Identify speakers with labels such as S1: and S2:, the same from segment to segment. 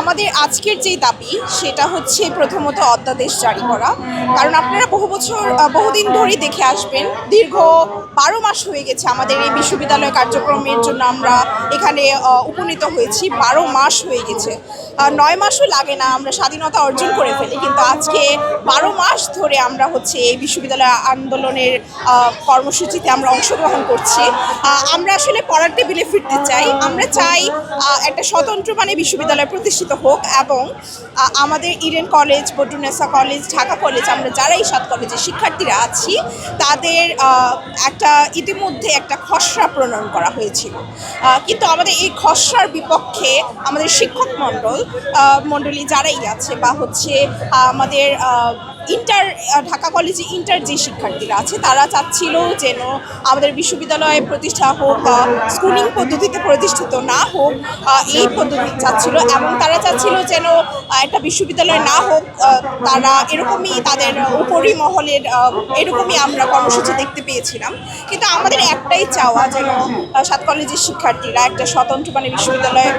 S1: আমাদের আজকের যে দাবি সেটা হচ্ছে প্রথমত অধ্যাদেশ জারি করা। কারণ আপনারা বহুদিন ধরেই দেখে আসবেন, দীর্ঘ 12 মাস হয়ে গেছে আমাদের এই বিশ্ববিদ্যালয় কার্যক্রমের জন্য আমরা এখানে উপনীত হয়েছি। 12 মাস হয়ে গেছে, 9 মাসও লাগে না আমরা স্বাধীনতা অর্জন করে ফেলি, কিন্তু আজকে 12 মাস ধরে আমরা হচ্ছে এই বিশ্ববিদ্যালয় আন্দোলনের কর্মসূচিতে আমরা অংশগ্রহণ করছি। আমরা আসলে পড়ার টেবিলে ফিরতে চাই। আমরা চাই একটা স্বতন্ত্র বিশ্ববিদ্যালয় প্রতিষ্ঠিত হোক এবং আমাদের Eden college, Badrunnesa college, Dhaka college, আমরা যারা এই 7 কলেজের শিক্ষার্থীরা আছি তাদের ইতিমধ্যে একটা খসড়া প্রণয়ন করা হয়েছিল, কিন্তু আমাদের এই খসড়ার বিপক্ষে আমাদের শিক্ষক মণ্ডলী যারাই আছে বা হচ্ছে আমাদের ঢাকা কলেজে ইন্টার যে শিক্ষার্থীরা আছে তারা চাচ্ছিল যেন আমাদের বিশ্ববিদ্যালয় প্রতিষ্ঠা হোক, স্কুলিং পদ্ধতিতে প্রতিষ্ঠিত না হোক, এই পদ্ধতি চাচ্ছিল এবং তারা চাচ্ছিল যেন একটা বিশ্ববিদ্যালয় না হোক। তারা এরকমই তাদের উপরি মহলের এরকমই আমরা কর্মসূচি দেখতে পেয়েছিলাম, কিন্তু আমাদের একটাই চাওয়া যেন 7 কলেজের শিক্ষার্থীরা একটা স্বতন্ত্র বিশ্ববিদ্যালয়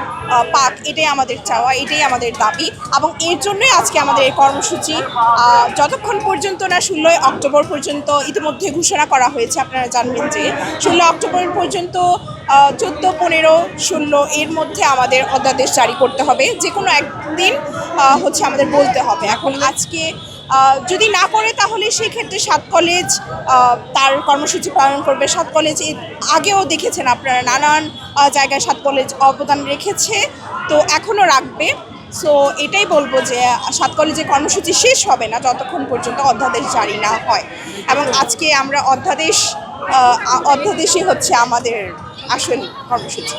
S1: পাক, এটাই আমাদের চাওয়া, এটাই আমাদের দাবি এবং এর জন্যই আজকে আমাদের এই কর্মসূচি। যতক্ষণ পর্যন্ত না 16 অক্টোবর পর্যন্ত ইতিমধ্যে ঘোষণা করা হয়েছে, আপনারা জানবেন যে 16 অক্টোবর পর্যন্ত 14, 15, 16 এর মধ্যে আমাদের অধ্যাদেশ জারি করতে হবে। যে কোনো একদিন হচ্ছে আমাদের বলতে হবে। এখন আজকে যদি না করে তাহলে সেক্ষেত্রে 7 কলেজ তার কর্মসূচি পালন করবে। 7 কলেজ আগেও দেখেছেন আপনারা, নানান জায়গায় 7 কলেজ অবদান রেখেছে, তো এখনও রাখবে। সো এটাই বলবো যে 7 কলেজে কর্মসূচি শেষ হবে না যতক্ষণ পর্যন্ত অধ্যাদেশ জারি না হয়, এবং আজকে আমরা অধ্যাদেশই হচ্ছে আমাদের আসল কর্মসূচি।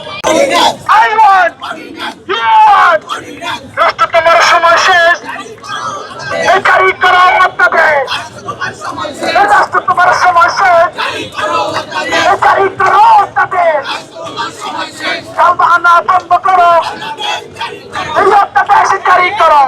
S2: বন্ধ করো, এই অত্যাদেশ জারি করো।